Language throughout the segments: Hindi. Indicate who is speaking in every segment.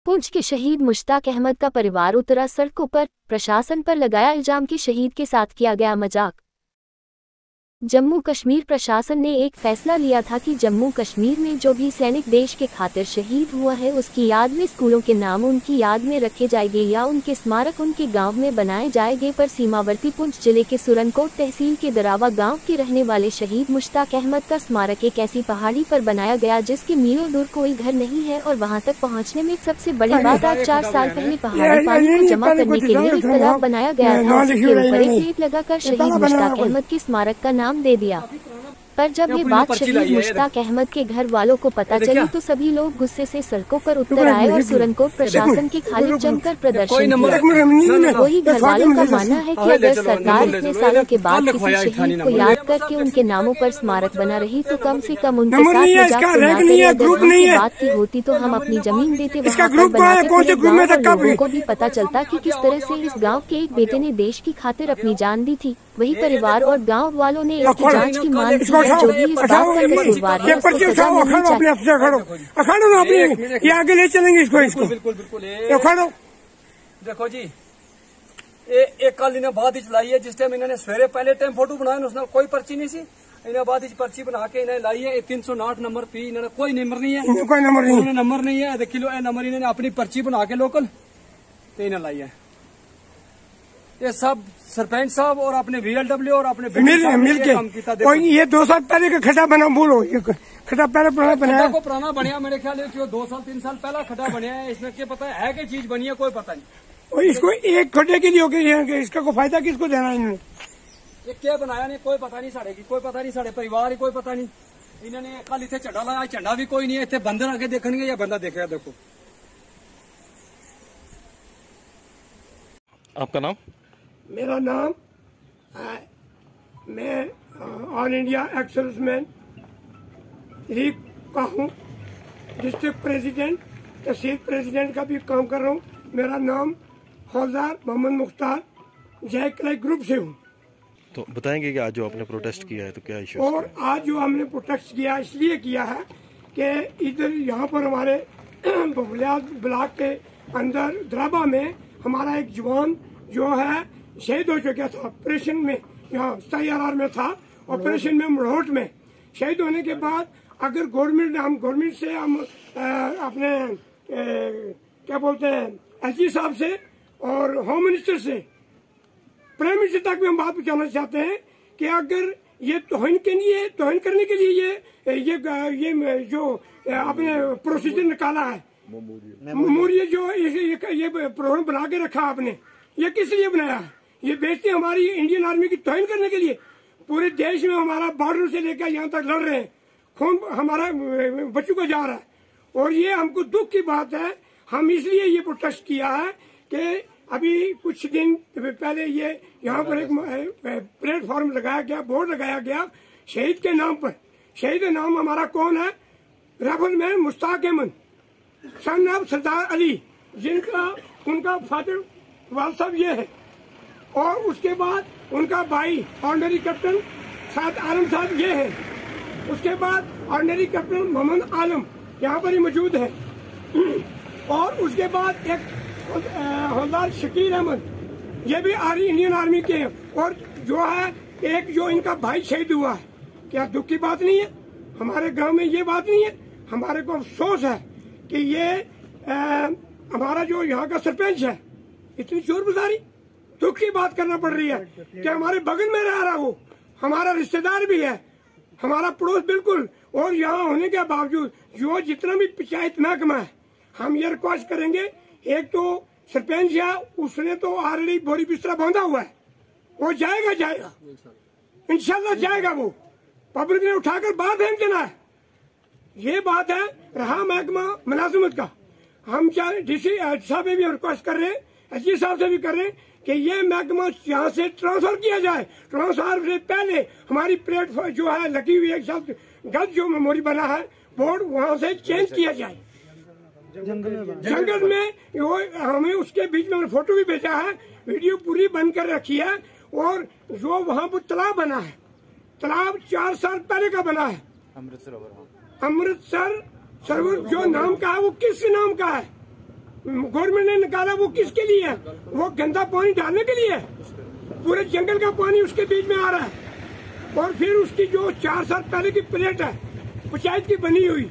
Speaker 1: पुंछ के शहीद मुश्ताक अहमद का परिवार उतरा सड़कों पर, प्रशासन पर लगाया इल्जाम कि शहीद के साथ किया गया मजाक। जम्मू कश्मीर प्रशासन ने एक फैसला लिया था कि जम्मू कश्मीर में जो भी सैनिक देश के खातिर शहीद हुआ है उसकी याद में स्कूलों के नाम उनकी याद में रखे जाएंगे या उनके स्मारक उनके गांव में बनाए जाएंगे। पर सीमावर्ती पुंछ जिले के सुरनकोट तहसील के दरावा गांव के रहने वाले शहीद मुश्ताक अहमद का स्मारक एक ऐसी पहाड़ी पर बनाया गया जिसके मीलों दूर कोई घर नहीं है और वहाँ तक पहुँचने में सबसे बड़ी बात आज 4 साल पहले पहाड़ी पानी को जमा करने के लिए एक तालाब बनाया गया था, उसके ऊपर एक प्लेट लगाकर शहीद मुश्ताक अहमद के स्मारक का नाम दे दिया। पर जब ये बात शहीद मुश्ताक अहमद के घर वालों को पता चली तो सभी लोग गुस्से से सड़कों पर उतर आए और सुरनकोट प्रशासन के खिलाफ जमकर प्रदर्शन किया। वही घर वालों का मानना है कि अगर सरकार इतने सालों के बाद किसी शहीद को याद करके उनके नामों पर स्मारक बना रही तो कम से कम उनके साथ मजाक न करे। अगर उनसे बात की होती तो हम अपनी जमीन देते वहाँ पर बनाकर लोगों को भी पता चलता कि किस तरह से इस गाँव के एक बेटे ने देश की खातिर अपनी जान दी थी। वही परिवार और गांव वालों ने इसकी जांच की मांग की है। जो भी इस बात का कसूरवार है उसको सजा मिलनी चाहिए।
Speaker 2: ये आगे ले चलेंगे इसको
Speaker 3: बिल्कुल देखो जी, एक कल इन्हें बात ही चलाई है। जिस टाइम इन्होंने सवेरे पहले टाइम फोटो बनाया उसने कोई पर्ची नहीं सी, इन्हें बाद पर्ची बना के इन्हें लाई है 309 नंबर पी। इन्होंने कोई नंबर नहीं है,
Speaker 2: कोई
Speaker 3: नंबर नहीं है। देख लो नंबर इन्होंने अपनी पर्ची बना के लोकल तो इन्हें लाई है। ये सब सरपंच साहब और अपने VLW और अपने
Speaker 2: मिल के कोई ये 2 साल पहले का खड्डा बना, बोलो ये खड्डा पहले बनाया
Speaker 3: को पुराना बनया। मेरे ख्याल है 2 साल 3 साल पहला खड्डा बनया है। इसमें क्या पता है क्या चीज बनी है, कोई पता नहीं।
Speaker 2: और इसको एक खड्डे के लिए हो गया, इसका कोई फायदा किसको देना इन्होंने?
Speaker 3: ये क्या बनाया नहीं, कोई पता नहीं साढ़े की, कोई पता नहीं साढ़े परिवार कोई पता नहीं। इन्होंने कल इतने झंडा लगाया, झंडा भी कोई नहीं है। इतने बंदर आगे देखेंगे या बंदा देखेगा। देखो
Speaker 4: आपका नाम?
Speaker 2: मेरा नाम मैं all India ex serviceman league का हूँ, डिस्ट्रिक्ट प्रेसिडेंट, तहसील प्रेसिडेंट का भी काम कर रहा हूँ। मेरा नाम हौलदार मोहम्मद मुख्तार जय क्लाई ग्रुप से हूँ।
Speaker 4: तो बताएंगे कि आज जो आपने प्रोटेस्ट किया है तो क्या इशू?
Speaker 2: और आज जो हमने प्रोटेस्ट किया इसलिए किया है कि इधर यहाँ पर हमारे ब्लॉक के अंदर दराबा में हमारा एक जवान जो है शहीद हो चुका था ऑपरेशन में, यहाँ CIRR में था ऑपरेशन में मड़ोट में। शहीद होने के बाद अगर गवर्नमेंट से हम अपने क्या बोलते हैं LG साहब से और होम मिनिस्टर से प्राइम मिनिस्टर तक भी हम बात पहुंचाना चाहते हैं कि अगर ये तौहीन करने के लिए ये जो आपने प्रोसीजर निकाला है मेमोरियल जो ये प्रोग्राम बना के रखा आपने, ये किस लिए बनाया है? ये बेइज्जती हमारी इंडियन आर्मी की तौहीन करने के लिए। पूरे देश में हमारा बॉर्डर से लेकर यहाँ तक लड़ रहे हैं, खून हमारा बच्चों को जा रहा है और ये हमको दुख की बात है। हम इसलिए ये प्रोटेस्ट किया है कि अभी कुछ दिन पहले ये यहाँ पर एक प्लेटफॉर्म लगाया गया, बोर्ड लगाया गया शहीद के नाम पर। शहीद का नाम हमारा कौन है? Rifleman Mushtaq Ahmed son of Sardar Ali, जिनका उनका फादर वाल साहब ये है और उसके बाद उनका भाई ऑर्डिनरी कैप्टन साद आलम साहब ये है। उसके बाद ऑर्डिनरी कैप्टन मोहम्मद आलम यहाँ पर ही मौजूद है और उसके बाद एक हौलदार शकीर अहमद ये भी इंडियन आर्मी के हैं। और जो है एक जो इनका भाई शहीद हुआ है। क्या दुख की बात नहीं है? हमारे गांव में ये बात नहीं है। हमारे को अफसोस है कि ये हमारा जो यहाँ का सरपंच है इतनी चोरबाज़ारी, दुख की बात करना पड़ रही है कि हमारे बगल में रह रहा, वो हमारा रिश्तेदार भी है, हमारा पड़ोस बिल्कुल। और यहाँ होने के बावजूद जो जितना भी पंचायत महकमा है, हम ये रिक्वेस्ट करेंगे, एक तो सरपंच है उसने तो ऑलरेडी बोरी बिस्तरा बांधा हुआ है, वो जाएगा इंशाल्लाह जाएगा। वो पब्लिक ने उठाकर बाहर फेंक देना है। ये बात है रहा महकमा मुलाजिमत का। हम चाहे DC साहब भी रिक्वेस्ट कर रहे हैं, SG साहब से भी कर रहे हैं कि ये महकमा यहाँ से ट्रांसफर किया जाए। ट्रांसफर से पहले हमारी प्लेट जो है लगी हुई एक शब्द गलत जो मेमोरी बना है बोर्ड, वहाँ से चेंज किया जाए। जंगल में वो हमें उसके बीच में फोटो भी भेजा है, वीडियो पूरी बन कर रखी है। और जो वहाँ पर तालाब बना है, तालाब 4 साल पहले का बना है। अमृतसर सरोवर जो नाम का है वो किस नाम का है? गवर्नमेंट ने निकाला वो किसके लिए है? वो गंदा पानी डालने के लिए है। पूरे जंगल का पानी उसके बीच में आ रहा है। और फिर उसकी जो 4 साल पहले की प्लेट है पंचायत की बनी हुई,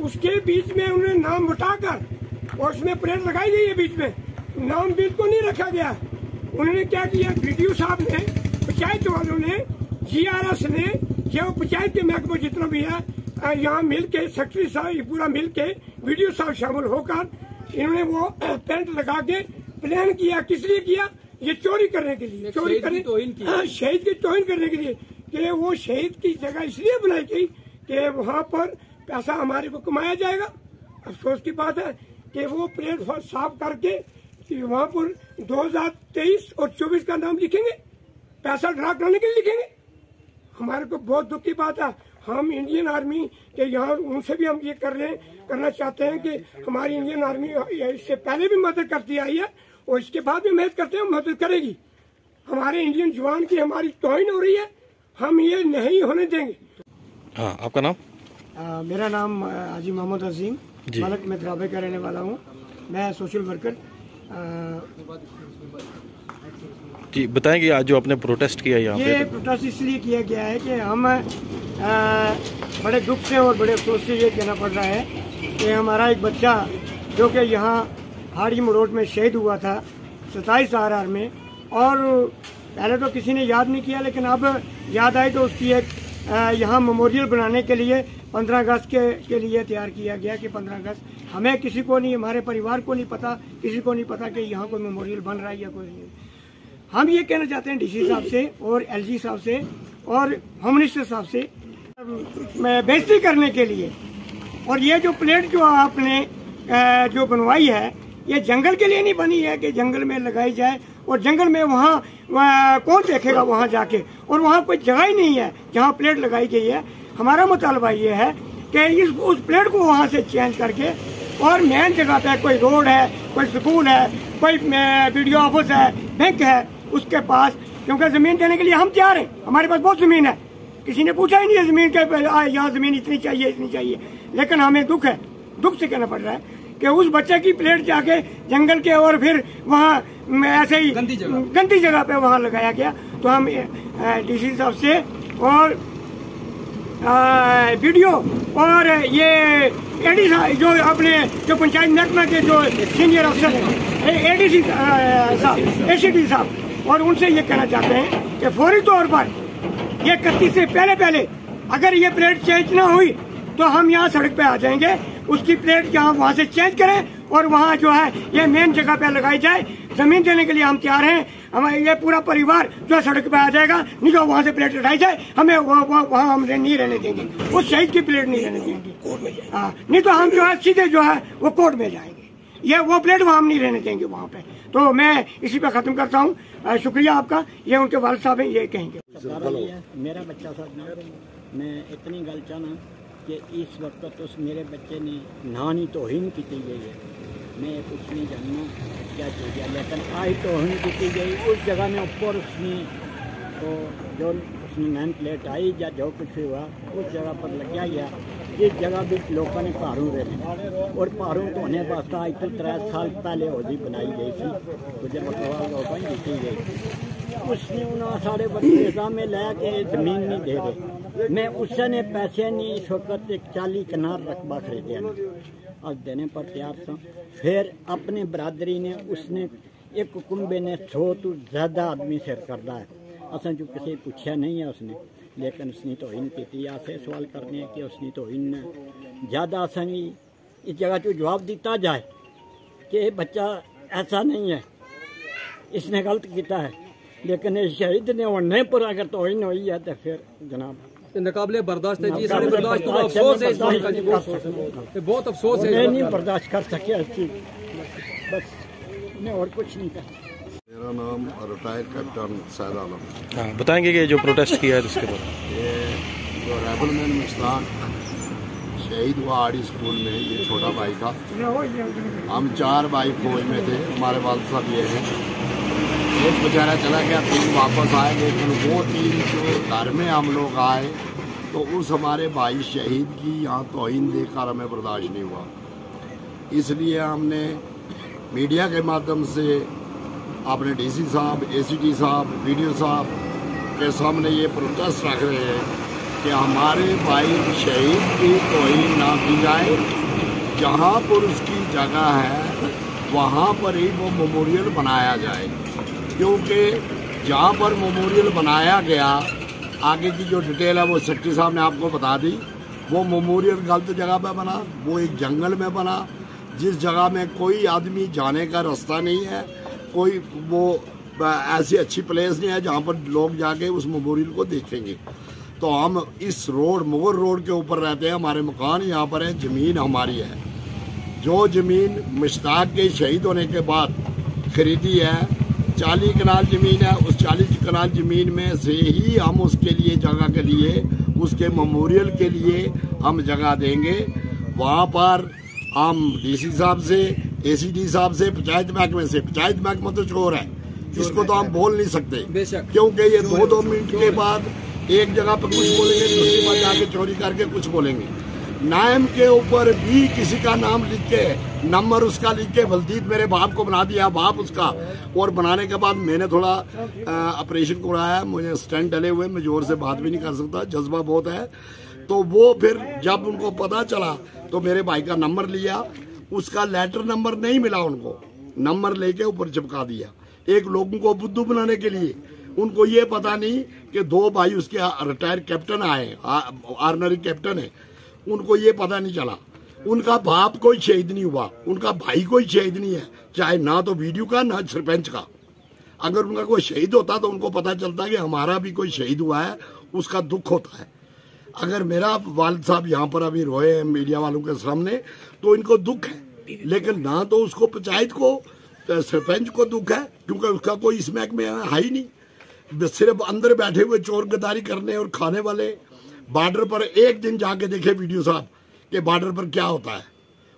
Speaker 2: उसके बीच में उन्होंने नाम उठाकर और उसमें प्लेट लगाई गई है, बीच में नाम बिल्कुल नहीं रखा गया। उन्होंने क्या किया, वीडियो साहब ने, पंचायत वालों ने, GRS ने, या पंचायत के महकमा जितना भी है यहाँ मिल के, सेक्रेटरी साहब पूरा मिल के, वीडियो साहब शामिल होकर इन्होंने वो टेंट लगा के प्लान किया। किस लिए किया? ये चोरी करने के लिए, चोरी करने, शहीद की तौहीन करने के लिए, कि वो शहीद की जगह इसलिए बनाई गई कि वहाँ पर पैसा हमारे को कमाया जाएगा। अफसोस की बात है कि वो प्लेट साफ करके कि वहाँ पर 2023 और 24 का नाम लिखेंगे, पैसा ड्रा करने के लिए लिखेंगे। हमारे को बहुत दुख की बात है। हम इंडियन आर्मी के यहाँ उनसे भी हम ये करना चाहते हैं कि हमारी इंडियन आर्मी इससे पहले भी मदद करती आई है और इसके बाद भी मदद करते हैं, मदद करेगी। हमारे इंडियन जवान की हमारी तौहीन हो रही है, हम ये नहीं होने देंगे।
Speaker 4: हाँ, आपका नाम?
Speaker 2: मेरा नाम हाजी मोहम्मद अजीम मलक, मैं द्राबे का रहने वाला हूँ। मैं सोशल वर्कर।
Speaker 4: जी बताएंगे आज जो आपने प्रोटेस्ट किया यहाँ पे?
Speaker 2: ये प्रोटेस्ट इसलिए किया गया है कि हम बड़े दुख से और बड़े अफसोस से ये कहना पड़ रहा है कि हमारा एक बच्चा जो कि यहाँ हाड़ीम रोड में शहीद हुआ था 27 RR में, और पहले तो किसी ने याद नहीं किया, लेकिन अब याद आई तो उसकी एक यहाँ मेमोरियल बनाने के लिए 15 अगस्त के लिए तैयार किया गया कि 15 अगस्त हमें किसी को नहीं, हमारे परिवार को नहीं पता, किसी को नहीं पता कि यहाँ कोई मेमोरियल बन रहा है या कोई नहीं। हम ये कहना चाहते हैं DC साहब से और LG साहब से और होम मिनिस्टर साहब से बेइज्जती करने के लिए, और ये जो प्लेट जो आपने जो बनवाई है ये जंगल के लिए नहीं बनी है कि जंगल में लगाई जाए, और जंगल में वहाँ कौन देखेगा वहाँ जाके, और वहाँ कोई जगह ही नहीं है जहाँ प्लेट लगाई गई है। हमारा मुतालबा ये है कि उस प्लेट को वहाँ से चेंज करके और मेन जगह पे कोई रोड है, कोई स्कूल है, कोई BDO ऑफिस है, बैंक है, उसके पास, क्योंकि जमीन देने के लिए हम तैयार हैं। हमारे पास बहुत जमीन है, किसी ने पूछा ही नहीं है जमीन के यहाँ जमीन इतनी चाहिए, लेकिन हमें दुख है, दुख से कहना पड़ रहा है कि उस बच्चे की प्लेट जाके जंगल के और फिर वहाँ ऐसे ही गंदी जगह पे वहाँ लगाया गया। तो हम DC साहब से और BDO और ये AD साहब जो अपने जो पंचायत महकमा के जो सीनियर अफसर हैं, ADC साहब, ACD साहब, और उनसे ये कहना चाहते हैं कि फौरी तौर पर ये 31 से पहले अगर ये प्लेट चेंज ना हुई तो हम यहाँ सड़क पे आ जाएंगे। उसकी प्लेट यहाँ वहाँ से चेंज करें और वहाँ जो है ये मेन जगह पे लगाई जाए। जमीन देने के लिए हम तैयार हैं, हमारे ये पूरा परिवार जो है सड़क पे आ जाएगा, नहीं तो वहाँ से प्लेट हटाई जाए। हमें वहाँ हम नहीं रहने देंगे, उस शहीद की प्लेट नहीं रहने देंगे। हाँ, नहीं तो हम जो है सीधे जो है वो कोर्ट में जाएंगे। ये वो प्लेट वहाँ हम नहीं रहने देंगे वहाँ पे। तो मैं इसी पे खत्म करता हूँ। शुक्रिया आपका। ये उनके वालिद साहब हैं, ये कहेंगे।
Speaker 5: मेरा बच्चा साहब, मैं इतनी गल चाहना कि इस वक्त उस मेरे बच्चे ने नानी तौहीन की गई है। मैं कुछ नहीं जानना क्या चीज़ है, लेकिन आई तौहीन की गई उस जगह में ऊपर उसने तो जो उसने नेम प्लेट आई या जो कुछ हुआ उस जगह पर लग गया। जिस जगह भी लोगों ने पहाड़ों रहे और पहाड़ों तो होने वास्ते आज तो 3 साल पहले होदी बनाई गई थी, गुजर लोगों दी गई थी। उसने उन्होंने सारे बच्चे में लैके जमीन नहीं दे रहे। मैं उसने पैसे नहीं इस वक्त एक 40 कनाल रकबा खरीदे अब देने पर तैयार था। फिर अपने बरादरी ने उसने एक कुंबे ने 100 तो ज़्यादा आदमी सिर करता है। असन जो किसी पूछा नहीं है उसने, लेकिन उसने तौहीन की। ऐसे सवाल करने कि उसने तौहीन ज़्यादा आसानी इस जगह जो जवाब दिता जाए कि बच्चा ऐसा नहीं है, इसने गलत किया है, लेकिन इस शहीद ने होने पर अगर तौहीन हुई है तो फिर जनाब
Speaker 3: नाकाबिले बर्दाश्त है जी। सारे बर्दाश्त तो अफसोस है इस बात का जी, बहुत अफसोस है।
Speaker 5: मैं नहीं बर्दाश्त कर सके अच्छी, बस मैं और कुछ नहीं कर।
Speaker 6: मेरा नाम रिटायर्ड कैप्टन सैद आलम।
Speaker 4: हाँ, बताएंगे कि जो प्रोटेस्ट किया है उसके बाद?
Speaker 6: ये जो रेबलमैन मुस्तान शहीद हुआ आड़ी स्कूल में, ये छोटा भाई था। हम 4 भाई फौज में थे, हमारे वालिद साहब ये हैं। एक बेचारा चला गया, 3 वापस आए, लेकिन वो 3 जो घर में हम लोग आए तो उस हमारे भाई शहीद की यहाँ तौहीन देखकर हमें बर्दाश्त नहीं हुआ। इसलिए हमने मीडिया के माध्यम से अपने डीसी साहब, एसीडी साहब, वीडियो साहब के सामने ये प्रोटेस्ट रख रहे हैं कि हमारे भाई शहीद की तौहीन ना की जाए। जहाँ पर उसकी जगह है वहाँ पर ही वो मेमोरियल बनाया जाए, क्योंकि जहाँ पर मेमोरियल बनाया गया, आगे की जो डिटेल है वो सेक्रेटरी साहब ने आपको बता दी। वो मेमोरियल गलत जगह पे बना, वो एक जंगल में बना, जिस जगह में कोई आदमी जाने का रास्ता नहीं है, कोई वो ऐसी अच्छी प्लेस नहीं है जहाँ पर लोग जाके उस मेमोरियल को देखेंगे। तो हम इस रोड, मुगल रोड के ऊपर रहते हैं, हमारे मकान यहाँ पर है, ज़मीन हमारी है। जो ज़मीन मुश्ताक के शहीद होने के बाद खरीदी है, 40 कनाल ज़मीन है, उस 40 कनाल ज़मीन में से ही हम उसके लिए जगह के लिए, उसके मेमोरियल के लिए हम जगह देंगे। वहाँ पर हम डीसी साहब से, एसीडी साहब से, पंचायत महकमे से, पंचायत महकमा तो चोर है, इसको तो हम बोल नहीं सकते, क्योंकि ये 2-2 मिनट के बाद एक जगह पर कुछ बोलेंगे, दूसरी बार जाके चोरी करके कुछ बोलेंगे। नाम के ऊपर भी किसी का नाम लिख के, नंबर उसका लिख के बलदीत मेरे बाप को बना दिया, बाप उसका। और बनाने के बाद मैंने थोड़ा ऑपरेशन कराया, मुझे स्टेंट डले हुए, मैं जोर से बात भी नहीं कर सकता, जज्बा बहुत है। तो वो फिर जब उनको पता चला तो मेरे भाई का नंबर लिया, उसका लेटर नंबर नहीं मिला, उनको नंबर लेके ऊपर चिपका दिया। एक लोगों को बुद्धू बनाने के लिए, उनको ये पता नहीं कि 2 भाई उसके रिटायर कैप्टन आए, ऑर्डिनरी कैप्टन है, उनको ये पता नहीं चला। उनका बाप कोई शहीद नहीं हुआ, उनका भाई कोई शहीद नहीं है, चाहे ना तो वीडियो का ना सरपंच का। अगर उनका कोई शहीद होता तो उनको पता चलता कि हमारा भी कोई शहीद हुआ है, उसका दुख होता है। अगर मेरा वालिद साहब यहाँ पर अभी रोए हैं मीडिया वालों के सामने, तो इनको दुख है, लेकिन ना तो उसको पंचायत को, सरपंच को दुख है, क्योंकि उसका कोई इस महकमे में है ही नहीं। सिर्फ अंदर बैठे हुए चोर गद्दारी करने और खाने वाले। बॉर्डर पर एक दिन जाके देखे वीडियो साहब कि बॉर्डर पर क्या होता है,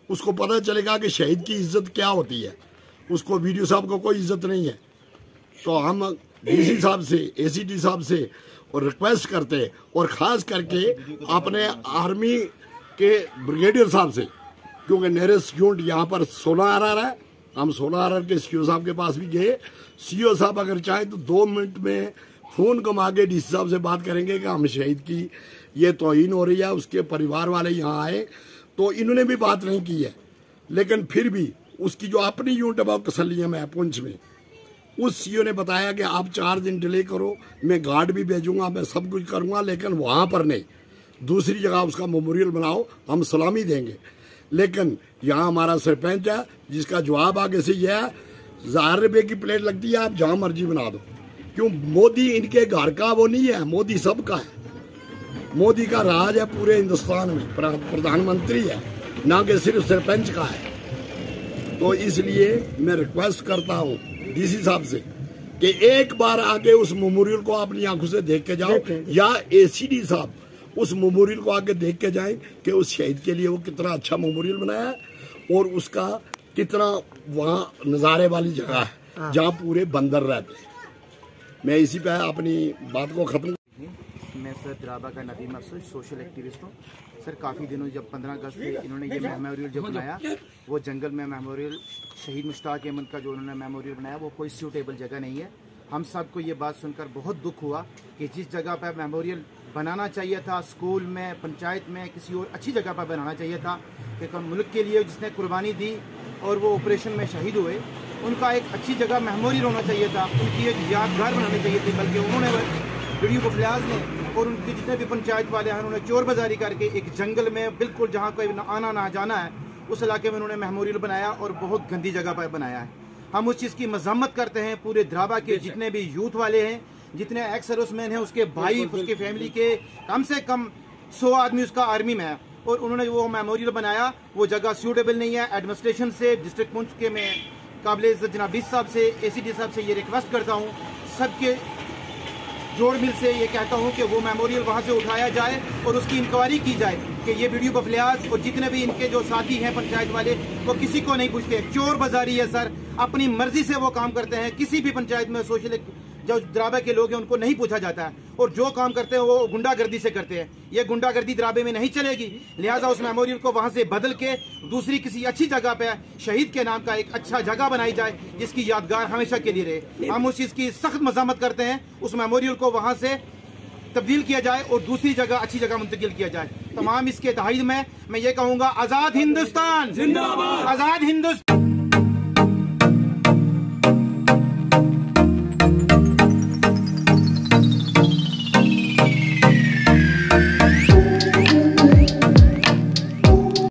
Speaker 6: उसको पता चलेगा कि शहीद की इज्जत क्या होती है। उसको वीडियो साहब को कोई इज्जत नहीं है। तो हम डीसी साहब से, एसीडी साहब से और रिक्वेस्ट करते हैं, और ख़ास करके अपने आर्मी के ब्रिगेडियर साहब से, क्योंकि नियरेस्ट यूनिट यहाँ पर 16 RR है। हम 16 RR के सीओ साहब के पास भी गए। सीओ साहब अगर चाहें तो 2 मिनट में फ़ोन कमा के डीसी साहब से बात करेंगे कि हम शहीद की ये तौहीन हो रही है, उसके परिवार वाले यहाँ आए। तो इन्होंने भी बात नहीं की है, लेकिन फिर भी उसकी जो अपनी यूनिट है कसलिया में, पुंछ में, उस सीओ ने बताया कि आप 4 दिन डिले करो, मैं गार्ड भी भेजूंगा, मैं सब कुछ करूंगा, लेकिन वहाँ पर नहीं, दूसरी जगह उसका मेमोरियल बनाओ, हम सलामी देंगे। लेकिन यहाँ हमारा सरपंच है, जिसका जवाब आगे से यह है, 1000 रुपये की प्लेट लगती है, आप जहाँ मर्जी बना दो। क्यों? मोदी इनके घर का वो नहीं है, मोदी सबका है। मोदी का राज है पूरे हिंदुस्तान में, प्रधानमंत्री है, ना कि सिर्फ सरपंच का है। तो इसलिए मैं रिक्वेस्ट करता हूँ डीसी साहब से कि एक बार आके उस मेमोरियल को अपनी आंखों से देख के जाओ, या एसीडी साहब उस मेमोरियल को आके देख के जाएं कि उस शहीद के लिए वो कितना अच्छा मेमोरियल बनाया है, और उसका कितना वहाँ नज़ारे वाली जगह है जहाँ पूरे बंदर रहते हैं। मैं इसी पे अपनी बात को खत्म।
Speaker 7: मैं सर द्राबा का नदीम अफसर, सोशल एक्टिविस्ट हूँ। सर काफ़ी दिनों जब 15 अगस्त से इन्होंने ये मेमोरियल जो बनाया, वो जंगल में मेमोरियल, शहीद मुश्ताक अहमद का जो उन्होंने मेमोरियल बनाया, वो कोई सूटेबल जगह नहीं है। हम सबको ये बात सुनकर बहुत दुख हुआ कि जिस जगह पर मेमोरियल बनाना चाहिए था, स्कूल में, पंचायत में, किसी और अच्छी जगह पर बनाना चाहिए था, कि मुल्क के लिए जिसने कुर्बानी दी और वो ऑपरेशन में शहीद हुए, उनका एक अच्छी जगह मेमोरियल होना चाहिए था, उनकी एक यादगार बनानी चाहिए थी। बल्कि उन्होंने वीडियो बफलियाज ने और उनके जितने भी पंचायत वाले हैं, उन्होंने चोर बाजारी करके एक जंगल में बिल्कुल जहाँ कोई आना ना जाना है, उस इलाके में उन्होंने मेमोरियल बनाया और बहुत गंदी जगह पर बनाया है। हम उस चीज़ की मजम्मत करते हैं। पूरे द्राबा के जितने भी यूथ वाले हैं, जितने एक्स सर्विसमैन हैं, उसके भाई, उसके फैमिली के कम से कम 100 आदमी उसका आर्मी में है, और उन्होंने वो मेमोरियल बनाया, वो जगह सूटेबल नहीं है। एडमिनिस्ट्रेशन से, डिस्ट्रिक्ट पुंछ के मैं काबिल जनाब डीसी साहब से, एसीडी साहब से ये रिक्वेस्ट करता हूँ, सबके जोड़ मिल से ये कहता हूँ कि वो मेमोरियल वहाँ से उठाया जाए और उसकी इंक्वायरी की जाए कि ये वीडियो बफलियाज और जितने भी इनके जो साथी हैं पंचायत वाले, वो किसी को नहीं पूछते। चोर बाजारी है सर, अपनी मर्जी से वो काम करते हैं। किसी भी पंचायत में सोशल जो द्राबा के लोग हैं उनको नहीं पूछा जाता है, और जो काम करते हैं वो गुंडागर्दी से करते हैं। ये गुंडागर्दी द्राबे में नहीं चलेगी, लिहाजा उस मेमोरियल को वहां से बदल के दूसरी किसी अच्छी जगह पे शहीद के नाम का एक अच्छा जगह बनाई जाए जिसकी यादगार हमेशा के लिए रहे। हम उस चीज की सख्त मज़ामत करते हैं, उस मेमोरियल को वहां से तब्दील किया जाए और दूसरी जगह अच्छी जगह मुंतकिल किया जाए। तमाम इसके तहत में मैं ये कहूंगा, आजाद हिंदुस्तान जिंदाबाद, आजाद हिंदुस्तान।